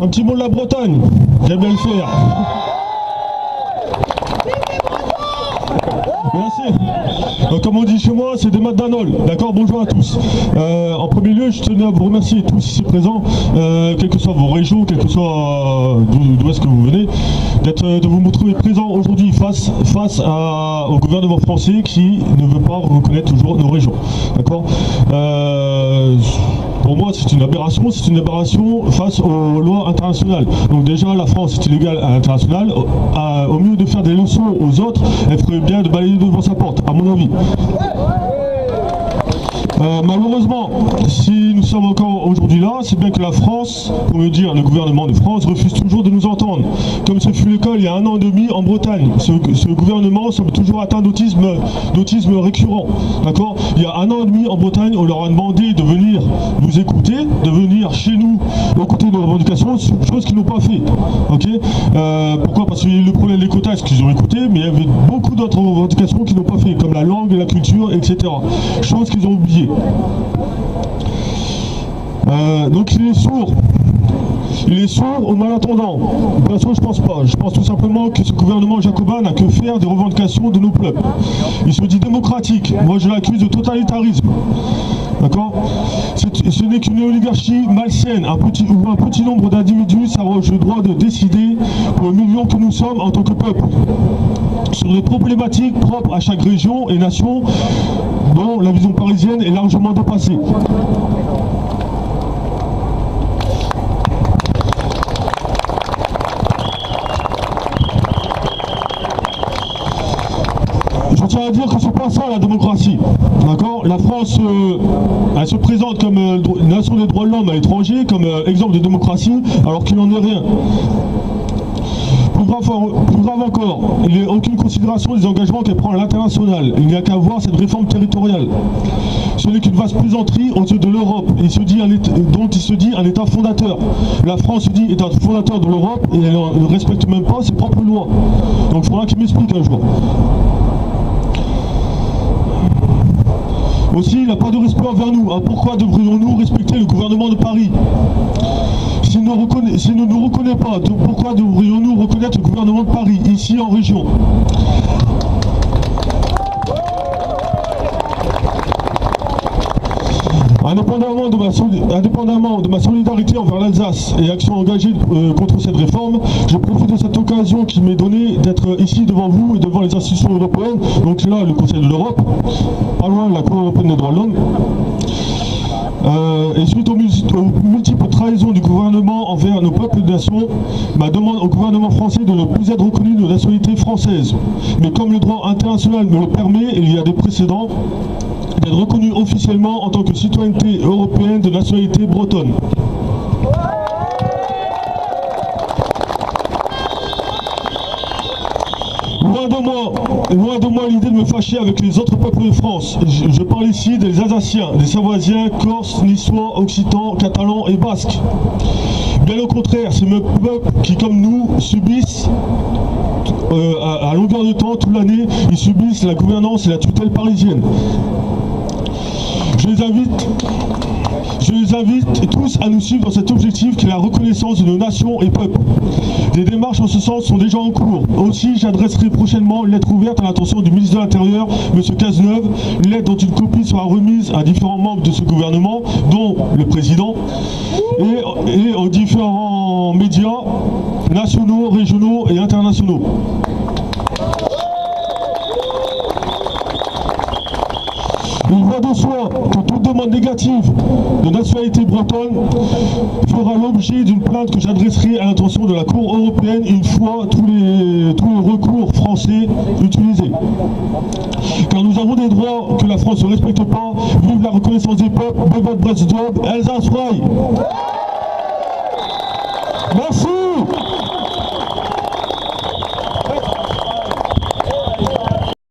Un petit mot de la Bretagne, j'aime bien le faire. Merci. Comme on dit chez moi, c'est des madanol. D'accord, bonjour à tous. En premier lieu, je tenais à vous remercier tous ici présents, quelles que soient vos régions, quelles que soient d'où est-ce que vous venez, de vous trouver présents aujourd'hui face au gouvernement français qui ne veut pas reconnaître toujours nos régions. D'accord. Pour moi, c'est une aberration face aux lois internationales. Donc déjà, la France est illégale à l'international. Au mieux de faire des leçons aux autres, elle ferait bien de balayer devant sa porte, à mon avis. Malheureusement, si nous sommes encore aujourd'hui là, c'est bien que la France, pour me dire le gouvernement de France, refuse toujours de nous entendre. Comme ce fut le cas il y a 1 an et demi en Bretagne. Ce gouvernement semble toujours atteint d'autisme récurrent. D'accord. Il y a 1 an et demi en Bretagne, on leur a demandé de venir nous écouter, de venir chez nous écouter nos revendications, chose qu'ils n'ont pas fait. Ok. Pourquoi? Parce que le problème des quotas, ce qu'ils ont écouté, mais il y avait beaucoup d'autres revendications qu'ils n'ont pas fait, comme la langue, la culture, etc. Chose qu'ils ont oubliées. Donc il est sourd. Il est sourd aux malentendants. Bien sûr, je pense pas. Je pense tout simplement que ce gouvernement jacobin n'a que faire des revendications de nos peuples. Il se dit démocratique. Moi, je l'accuse de totalitarisme. D'accord. Ce n'est qu'une oligarchie malsaine. Un petit nombre d'individus s'arrogent le droit de décider pour le million que nous sommes en tant que peuple sur les problématiques propres à chaque région et nation dont la vision parisienne est largement dépassée. Je tiens à dire que c'est pas ça la démocratie, d'accord. La France, elle se présente comme nation des droits de l'homme à l'étranger, comme exemple de démocratie, alors qu'il n'en est rien. Plus grave encore, il n'y a aucune considération des engagements qu'elle prend à l'international. Il n'y a qu'à voir cette réforme territoriale. Ce n'est qu'une vaste plaisanterie aux yeux de l'Europe, dont il se dit un État fondateur. La France se dit État fondateur de l'Europe et elle ne respecte même pas ses propres lois. Donc il faudra qu'il m'explique un jour. Aussi, il n'a pas de respect envers nous. Pourquoi devrions-nous respecter le gouvernement de Paris? S'il ne nous reconnaît pas, pourquoi devrions-nous reconnaître le gouvernement de Paris, ici en région? Indépendamment de ma solidarité envers l'Alsace et actions engagées contre cette réforme, je profite de cette occasion qui m'est donnée d'être ici devant vous et devant les institutions européennes, donc là le Conseil de l'Europe, pas loin de la Cour européenne des droits de l'homme. Et suite aux multiples trahisons du gouvernement envers nos peuples et nations, ma demande au gouvernement français de ne plus être reconnu de nationalité française. Mais comme le droit international me le permet, et il y a des précédents, d'être reconnu officiellement en tant que citoyenneté européenne de nationalité bretonne. Loin de moi l'idée de me fâcher avec les autres peuples de France. Je parle ici des Alsaciens, des Savoisiens, Corses, Niçois, Occitans, Catalans et Basques. Bien au contraire, c'est mes peuples qui, comme nous, subissent à longueur de temps, toute l'année, ils subissent la gouvernance et la tutelle parisienne. Je les invite tous à nous suivre dans cet objectif qui est la reconnaissance de nos nations et peuples. Des démarches en ce sens sont déjà en cours. Aussi, j'adresserai prochainement une lettre ouverte à l'attention du ministre de l'Intérieur, M. Cazeneuve, une lettre dont une copie sera remise à différents membres de ce gouvernement, dont le président, et aux différents médias nationaux, régionaux et internationaux. Il va de soi que toute demande négative de nationalité bretonne fera l'objet d'une plainte que j'adresserai à l'intention de la Cour européenne une fois tous les recours français utilisés. Car nous avons des droits que la France ne respecte pas. Vive la reconnaissance des peuples, Bevat Brestjob, Elsace Frei. Merci.